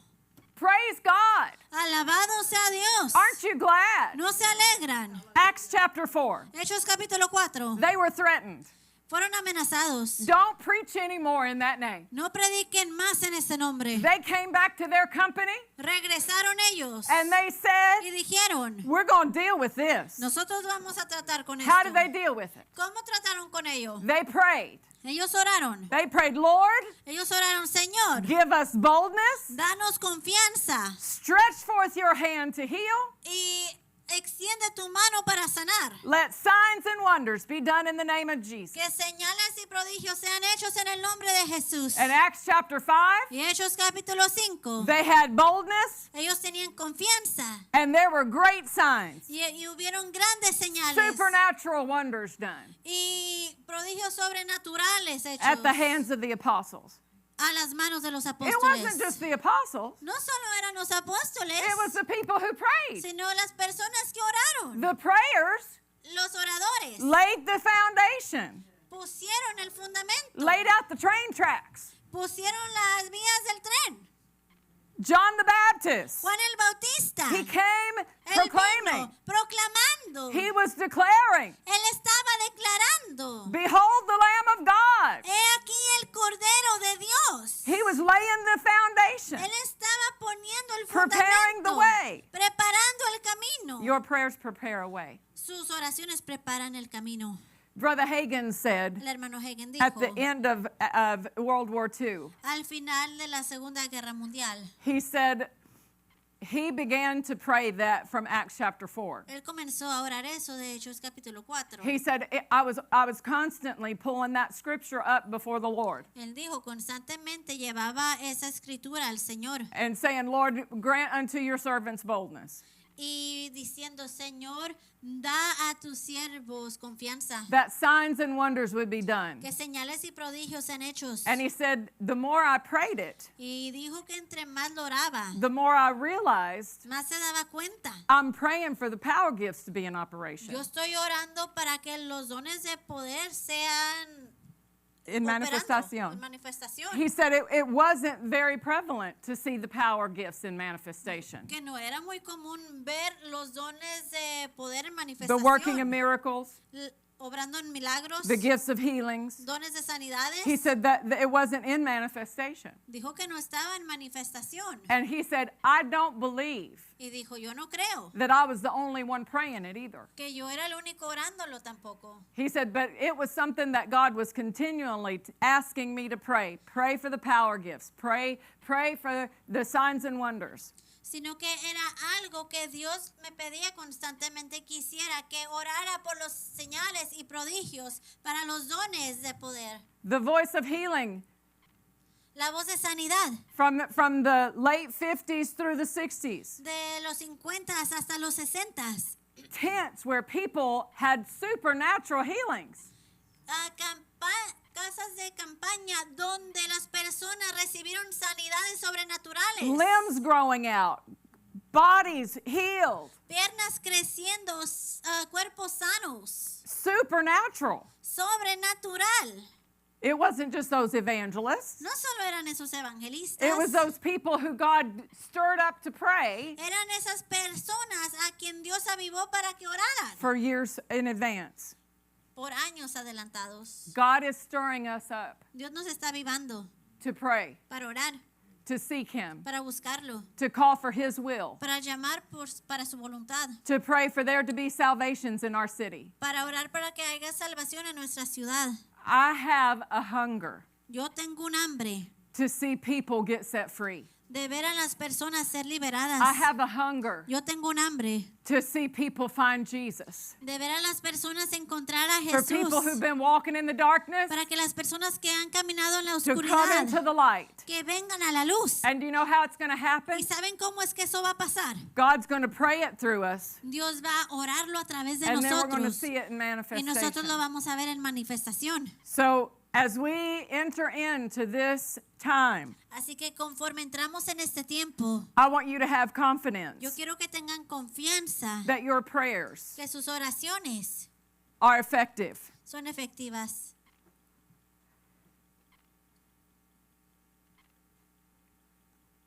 Praise God. Alabado sea Dios. Aren't you glad? No se alegran. Acts chapter 4. Hechos capítulo 4. They were threatened. Fueron amenazados. Don't preach anymore in that name. No prediquen más en este nombre. They came back to their company Regresaron ellos and they y said, dijeron, we're going to deal with this. nosotros vamos a tratar con How esto. did they deal with it? ¿Cómo trataron con ello? They prayed. Ellos oraron. They prayed, Lord, Ellos oraron, Señor, give us boldness, danos confianza stretch forth your hand to heal. y extiende tu mano para sanar. Let signs and wonders be done in the name of Jesus. Que señales y prodigios sean hechos en el nombre de Jesús. In Acts chapter 5, Y Hechos capítulo 5. they had boldness Ellos tenían confianza and there were great signs, y hubieron grandes señales supernatural wonders done y prodigios sobrenaturales hechos at the hands of the apostles. a las manos de los It apóstoles. wasn't just the apostles, No solo eran los apóstoles, it was the people who prayed. sino las personas que oraron. The prayers Los oradores laid the foundation, pusieron el fundamento, laid out the train tracks. pusieron las vías del tren. John the Baptist, Juan el Bautista, he came él proclaiming, vino proclamando, he was declaring, él estaba declarando, behold the Lamb of God. he aquí el Cordero de Dios. He was laying the foundation. Él estaba poniendo el Preparing the fundamento, way. preparando el camino. Your prayers prepare a way. Sus oraciones preparan el camino. Brother Hagin said El hermano Hagen at the dijo, end of World War II, al final de la Segunda Guerra Mundial, he said he began to pray that from Acts chapter 4. él comenzó a orar eso de Hechos capítulo 4. He said, I was constantly pulling that scripture up before the Lord Él dijo, constantemente llevaba esa escritura al Señor and saying, Lord, grant unto your servants boldness. y diciendo, Señor, da a tus siervos confianza, That signs and wonders would be done. que señales y prodigios sean hechos. And he said, the more I prayed it, Y dijo que entre más lo oraba, the more I realized más se daba cuenta. I'm praying for the power gifts to be in operation. Yo estoy orando para que los dones de poder sean in operando manifestación. en manifestación. He said it wasn't very prevalent to see the power gifts in manifestation. Que no era muy común ver los dones de poder en The working of manifestación, miracles, obrando en milagros, the gifts of healings. dones de sanidades. He said that it wasn't in manifestation. Dijo que no estaba en manifestación. And he said, I don't believe Y dijo, yo no creo that I was the only one praying it either. que yo era el único orándolo tampoco. He said, but it was something that God was continually asking me to pray. Pray for the power gifts. Pray for the signs and wonders. Sino que era algo que Dios me pedía constantemente que hiciera, que orara por los señales y prodigios para los dones de poder. The voice of healing La voz de sanidad, from the late 50s through the 60s. de los 50 hasta los 60. Tents where people had supernatural healings. Casas de campaña donde las personas recibieron sanidades sobrenaturales. Limbs growing out. Bodies healed. Piernas creciendo, cuerpos sanos. Supernatural. Sobrenatural. It wasn't just those evangelists. No solo eran esos evangelistas. It was those people who God stirred up to pray Eran esas personas a quien Dios avivó para que oraran for years in advance. por años adelantados. God is stirring us up Dios nos está avivando to pray, para orar, to seek Him, para buscarlo, to call for His will, para llamar para su voluntad, to pray for there to be salvations in our city. para orar para que haya salvación en nuestra ciudad. I have a hunger Yo tengo un hambre to see people get set free. de ver a las personas ser liberadas. I have a hunger Yo tengo un hambre to see people find Jesus. de ver a las personas encontrar a For people who've Jesús. been walking in the darkness Para que las personas que han caminado en la to come oscuridad, into the light. que vengan a la luz. And do you know how it's going to happen? ¿Y saben cómo es que eso va a pasar? God's going to pray it through us, Dios va a orarlo a través de and then we're going to nosotros. see it in Y nosotros lo manifestation. vamos a ver en manifestación. So as we enter into this time, Así que conforme entramos en este tiempo, I want you to have confidence yo quiero que tengan confianza that your prayers que sus oraciones are effective. son efectivas.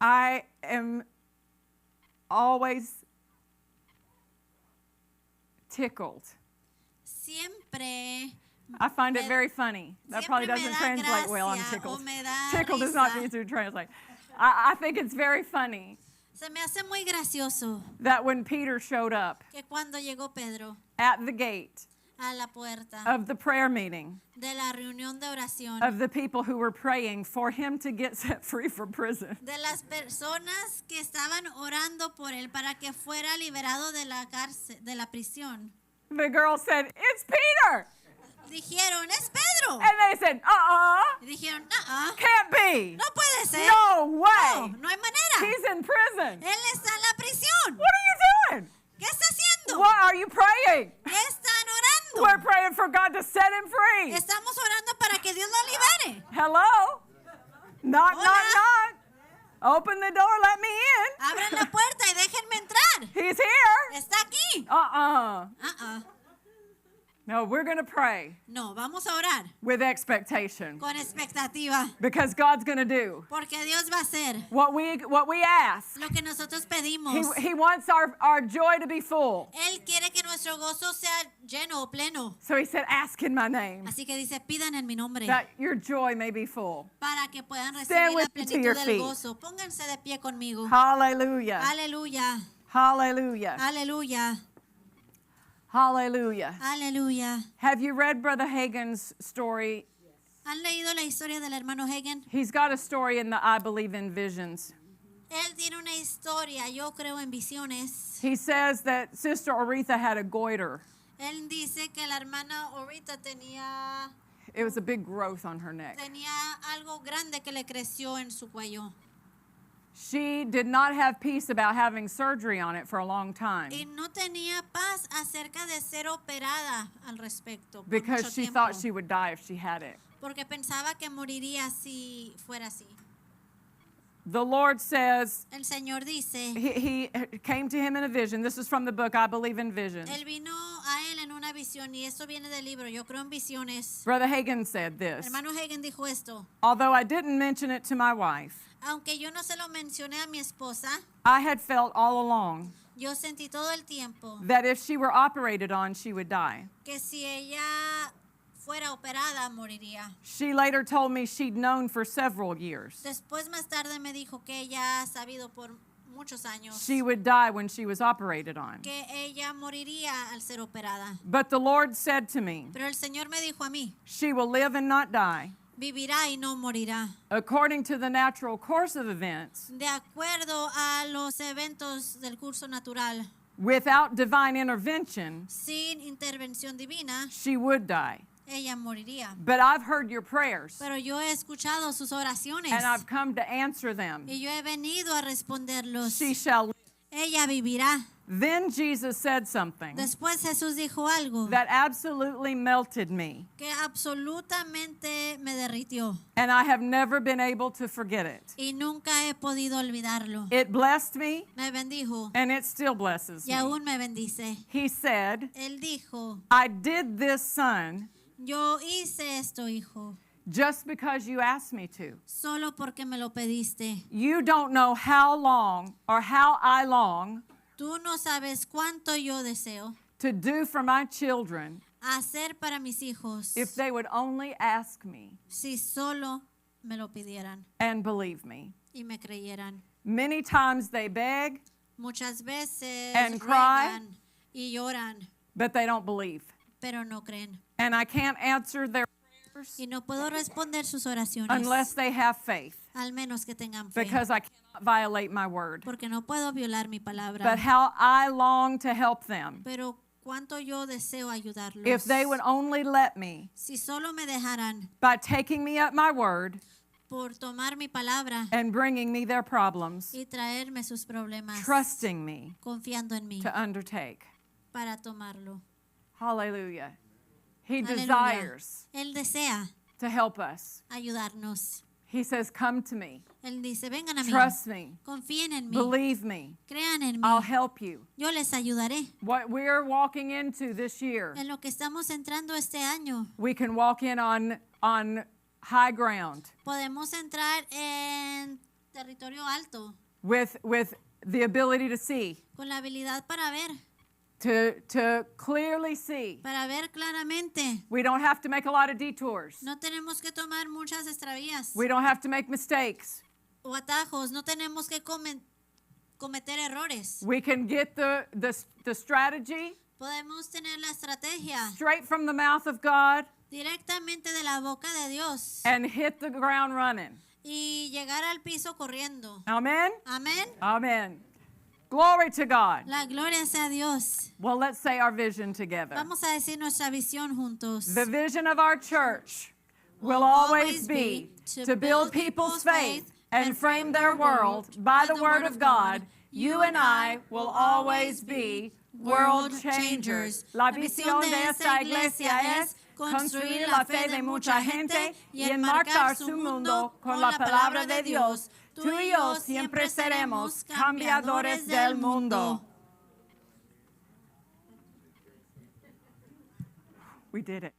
I am always tickled. Siempre I find it very funny. That probably Siempre me doesn't da translate well on gracia o tickled. me da Tickled is not risa. easy to translate. I think it's very funny Se me hace muy gracioso that when Peter showed up que cuando llegó Pedro at the gate a la puerta of the prayer meeting de la reunión de oración, of the people who were praying for him to get set free from prison, de las personas que estaban orando por él para que fuera liberado de la cárcel, de la prisión, the girl said, "It's Peter." dijeron, es Pedro. And they said, Y dijeron, no, can't be. no puede ser. No No, way. no hay manera. He's in prison. Él está en la prisión. What are you doing? ¿Qué está haciendo? What are you praying? ¿Qué están orando? We're praying for God to set him free. Estamos orando para que Dios lo libere. Hello? Knock, Hola. knock, knock. Open the door, let me in. Abran la puerta y déjenme entrar. He's here. Está aquí. Uh-uh. No, we're going to pray No, vamos a orar with expectation con expectativa. because God's going to do Porque Dios va a hacer what we ask. lo que nosotros pedimos. He wants our joy to be full. Él quiere que nuestro gozo sea lleno o pleno. So he said, ask in my name Así que dice, pidan en mi nombre that your joy may be full. para que puedan Stand recibir la with me to your plenitud del feet. gozo. Pónganse de pie conmigo. Hallelujah. Aleluya, Hallelujah. aleluya, Hallelujah. aleluya. Have you read Brother Hagin's story? ¿Han leído la historia del hermano Hagen? He's got a story in the I Believe in Visions. Él tiene una historia, yo creo en visiones. He says that Sister Oretha had a goiter. Él dice que la hermana ahorita tenía It was a big growth on her neck. algo grande que le creció en su cuello. She did not have peace about having surgery on it for a long time Y no tenía paz acerca de ser operada al respecto. Por because mucho she tiempo, thought she would die if she had it. porque pensaba que moriría si fuera así. The Lord says, El Señor dice, he came to him in a vision. This is from the book I Believe in Visions. Él vino a él en una visión, y esto viene del libro, yo creo en visiones. Brother Hagin said this. Hermano Hagen dijo esto: Although I didn't mention it to my wife, aunque yo no se lo mencioné a mi esposa, I had felt all along yo sentí todo el tiempo that if she were operated on, she would die. que si ella fuera operada, moriría. She later told me she'd known for several years Después, más tarde, me dijo que ella ha sabido por muchos años she would die when she was operated on. que ella moriría al ser operada. But the Lord said to me, Pero el Señor me dijo a mí: she will live and not die, vivirá y no morirá. according to the natural course of events. De acuerdo a los eventos del curso natural, Without divine intervention, sin intervención divina, she would die. ella moriría. But I've heard your prayers, Pero yo he escuchado sus oraciones and I've come to answer them. y yo he venido a responderlos. She shall live. Ella vivirá. Then Jesus said something Después Jesús dijo algo that absolutely melted me, que absolutamente me derritió and I have never been able to forget it. y nunca he podido olvidarlo. It blessed me, Me bendijo and it still blesses y me. aún me bendice. He said, Él dijo: I did this, son, yo hice esto, hijo, just because you asked me to. solo porque me lo pediste. You don't know how long or how I long Tú no sabes cuánto yo deseo to do for my children hacer para mis hijos if they would only ask me si solo me lo pidieran and believe me. y me creyeran. Many times they beg, Muchas veces And cry. ruegan y lloran, but they don't believe. pero no creen. And I can't answer their prayers Y no puedo responder sus oraciones unless they have faith, al menos que tengan fe, because I cannot violate my word. porque no puedo violar mi palabra. But how I long to help them Pero cuánto yo deseo ayudarlos. if they would only let me, Si solo me dejaran by taking me at my word por tomar mi palabra and bringing me their problems, y traerme sus problemas, trusting me confiando en mí to undertake. para tomarlo. Hallelujah. He Aleluya. desires Él desea to help us. ayudarnos. He says, come to me, Él dice: vengan a mí, trust me, confíen en mí, believe me, crean en mí, I'll help you. yo les ayudaré. What we're walking into this year, En lo que estamos entrando este año, we can walk in on high ground podemos entrar en territorio alto with the ability to see, con la habilidad para ver clearly see. claramente. We don't have to make a lot of detours. No tenemos que tomar muchas extravías We don't have to make mistakes. o atajos, no tenemos que cometer errores. We can get the strategy Podemos tener la estrategia straight from the mouth of God directamente de la boca de Dios and hit the ground running. y llegar al piso corriendo. Amen? Amén. Amen. Glory to God. La gloria sea a Dios. Well, let's say our vision together. Vamos a decir nuestra visión juntos. The vision of our church will always be to build people's faith and frame their world by the Word of God. You and I will always be world changers. La visión de esta iglesia es construir la fe de mucha gente y enmarcar su mundo con la palabra de Dios. Tú y yo siempre seremos cambiadores del mundo. We did it.